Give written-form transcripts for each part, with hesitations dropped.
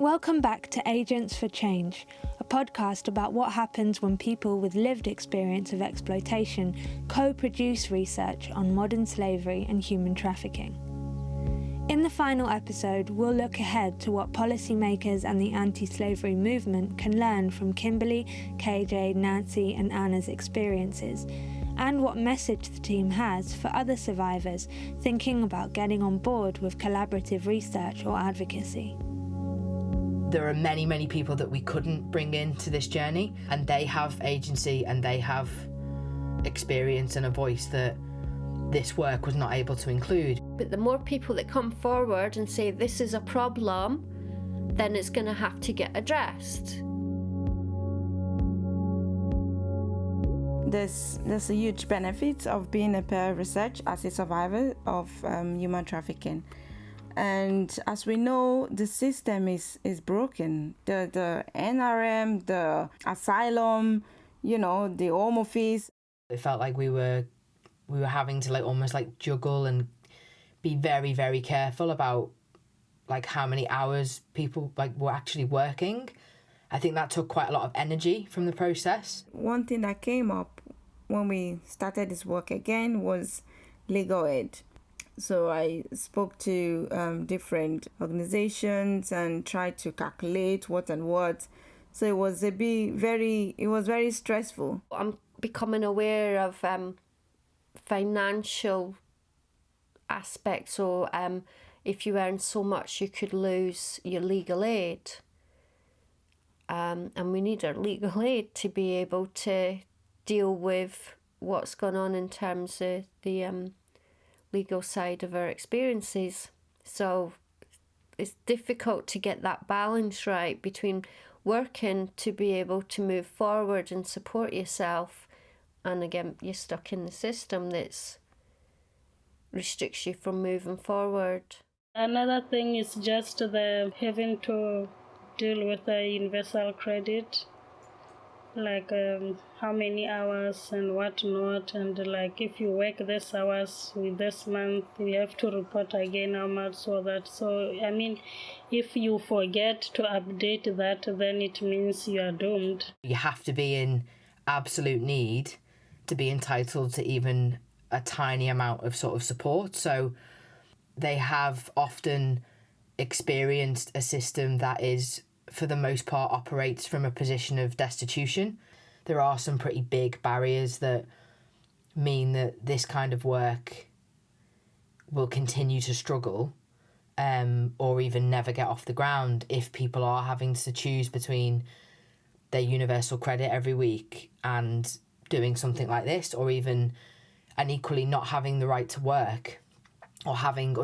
Welcome back to Agents for Change, a podcast about what happens when people with lived experience of exploitation co-produce research on modern slavery and human trafficking. In the final episode, we'll look ahead to what policymakers and the anti-slavery movement can learn from Kimberly, KJ, Nancy and Anna's experiences, and what message the team has for other survivors thinking about getting on board with collaborative research or advocacy. There are many, many people that we couldn't bring into this journey, and they have agency and they have experience and a voice that this work was not able to include. But the more people that come forward and say this is a problem, then it's going to have to get addressed. There's a huge benefit of being a peer research as a survivor of human trafficking. And as we know, the system is broken. The NRM, the asylum, the home office. It felt like we were having to almost juggle and be very, very careful about how many hours people were actually working. I think that took quite a lot of energy from the process. One thing that came up when we started this work again was legal aid. So I spoke to different organizations and tried to calculate what and what. So it was very stressful. I'm becoming aware of financial aspects. So if you earn so much, you could lose your legal aid. And we need our legal aid to be able to deal with what's going on in terms of the legal side of our experiences. So it's difficult to get that balance right between working to be able to move forward and support yourself, and again you're stuck in the system that restricts you from moving forward. Another thing is just the having to deal with the universal credit, how many hours and what not, and if you work this hours with this month, you have to report again how much. If you forget to update that, then it means you are doomed. You have to be in absolute need to be entitled to even a tiny amount of sort of support. So they have often experienced a system that is, for the most part, operates from a position of destitution. There are some pretty big barriers that mean that this kind of work will continue to struggle or even never get off the ground if people are having to choose between their universal credit every week and doing something like this, or even and equally not having the right to work, or having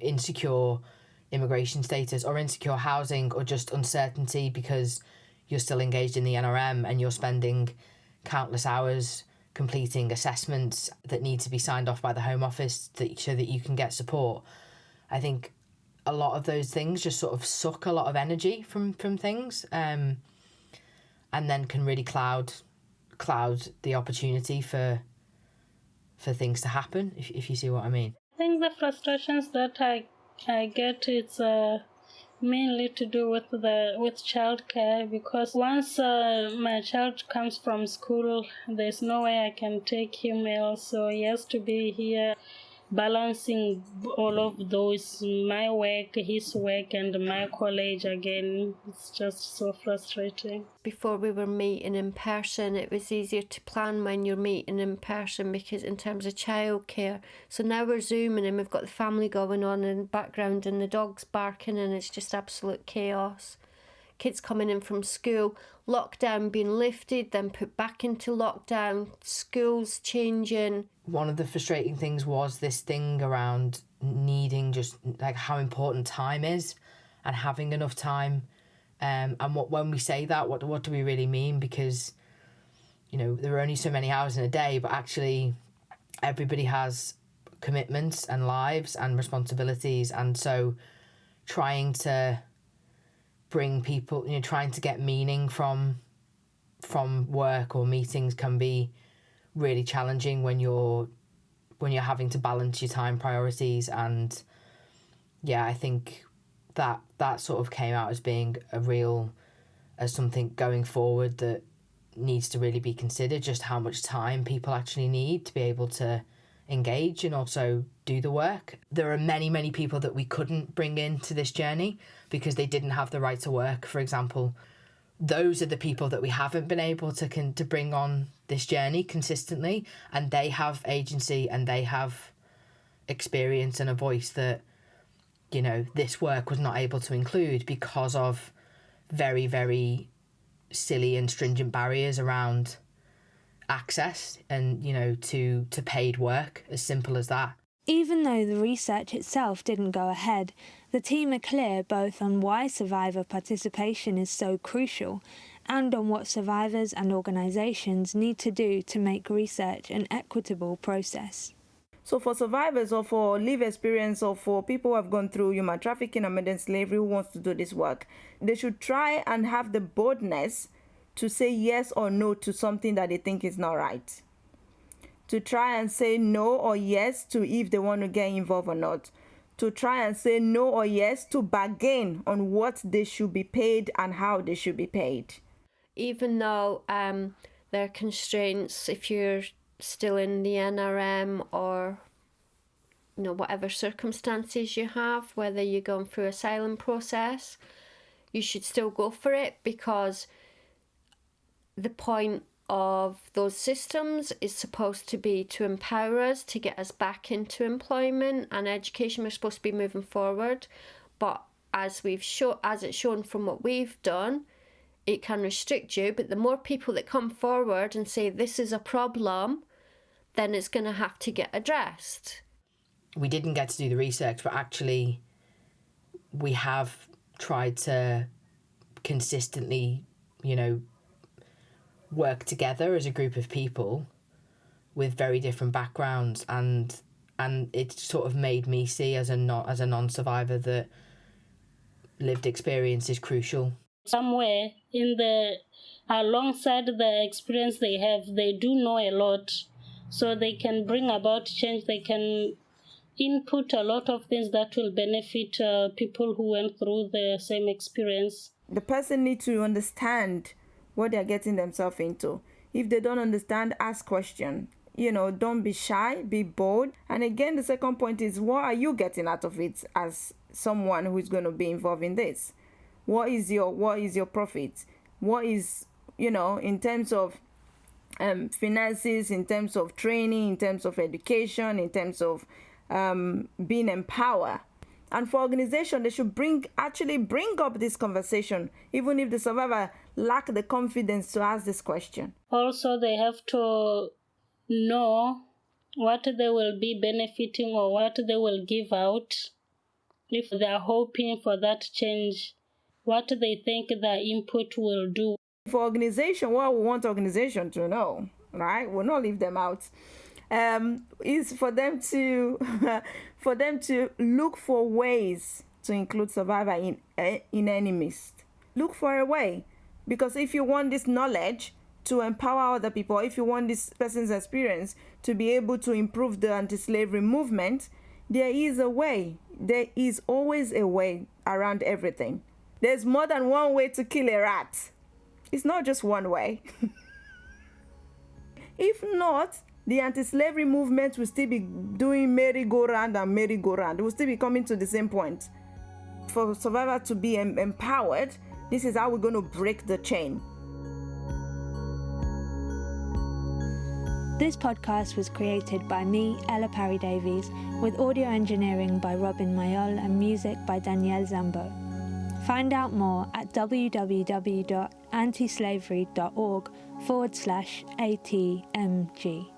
insecure immigration status or insecure housing, or just uncertainty because you're still engaged in the NRM and you're spending countless hours completing assessments that need to be signed off by the Home Office so that you can get support. I think a lot of those things just sort of suck a lot of energy from things, and then can really cloud the opportunity for things to happen, if you see what I mean. I think the frustrations that I get, it's mainly to do with childcare, because once my child comes from school, there's no way I can take him else, so he has to be here balancing all of those, my work, his work, and my college again. It's just so frustrating. Before we were meeting in person, it was easier to plan when you're meeting in person, because in terms of childcare. So now we're Zooming and we've got the family going on in the background and the dog's barking and it's just absolute chaos. Kids coming in from school, lockdown being lifted, then put back into lockdown, schools changing. One of the frustrating things was this thing around needing just how important time is and having enough time. And when we say that, what do we really mean? Because, there are only so many hours in a day, but actually everybody has commitments and lives and responsibilities. And so trying to bring people, trying to get meaning from work or meetings can be really challenging when you're having to balance your time priorities. And I think that sort of came out as being as something going forward that needs to really be considered, just how much time people actually need to be able to engage and also do the work. There are many, many people that we couldn't bring into this journey because they didn't have the right to work, for example. Those are the people that we haven't been able to bring on this journey consistently, and they have agency and they have experience and a voice that, you know, this work was not able to include because of very, very silly and stringent barriers around access and, you know, to paid work, as simple as that. Even though the research itself didn't go ahead, the team are clear both on why survivor participation is so crucial and on what survivors and organisations need to do to make research an equitable process. So for survivors or for lived experience or for people who have gone through human trafficking and modern slavery who wants to do this work, they should try and have the boldness to say yes or no to something that they think is not right. To try and say no or yes to if they want to get involved or not. To try and say no or yes to bargain on what they should be paid and how they should be paid. Even though there are constraints, if you're still in the NRM or, you know, whatever circumstances you have, whether you're going through asylum process, you should still go for it, because the point of those systems is supposed to be to empower us, to get us back into employment and education. We're supposed to be moving forward, but as it's shown from what we've done, it can restrict you. But the more people that come forward and say this is a problem, then it's going to have to get addressed. We didn't get to do the research, but actually we have tried to consistently, you know, work together as a group of people with very different backgrounds, and it sort of made me see as a non-survivor that lived experience is crucial. Somewhere alongside the experience they have, they do know a lot, so they can bring about change. They can input a lot of things that will benefit people who went through the same experience. The person needs to understand what they're getting themselves into. If they don't understand, ask questions. You know, don't be shy, be bold. And again, the second point is, what are you getting out of it as someone who is going to be involved in this? What is your profit? What is, you know, in terms of finances, in terms of training, in terms of education, in terms of being empowered. And for organization, they should bring up this conversation, even if the survivor lack the confidence to ask this question. Also, they have to know what they will be benefiting or what they will give out if they are hoping for that change, what they think their input will do. For organization, what we want organization to know, right? We'll not leave them out. Is for them to look for ways to include survivor in any midst. Look for a way, because if you want this knowledge to empower other people, if you want this person's experience to be able to improve the anti-slavery movement, there is a way. There is always a way around everything. There's more than one way to kill a rat. It's not just one way. If not, the anti-slavery movement will still be doing merry-go-round and merry-go-round. It will still be coming to the same point. For survivors to be empowered, this is how we're going to break the chain. This podcast was created by me, Ella Parry-Davies, with audio engineering by Robin Mayol and music by Danielle Zambo. Find out more at www.antislavery.org/ATMG.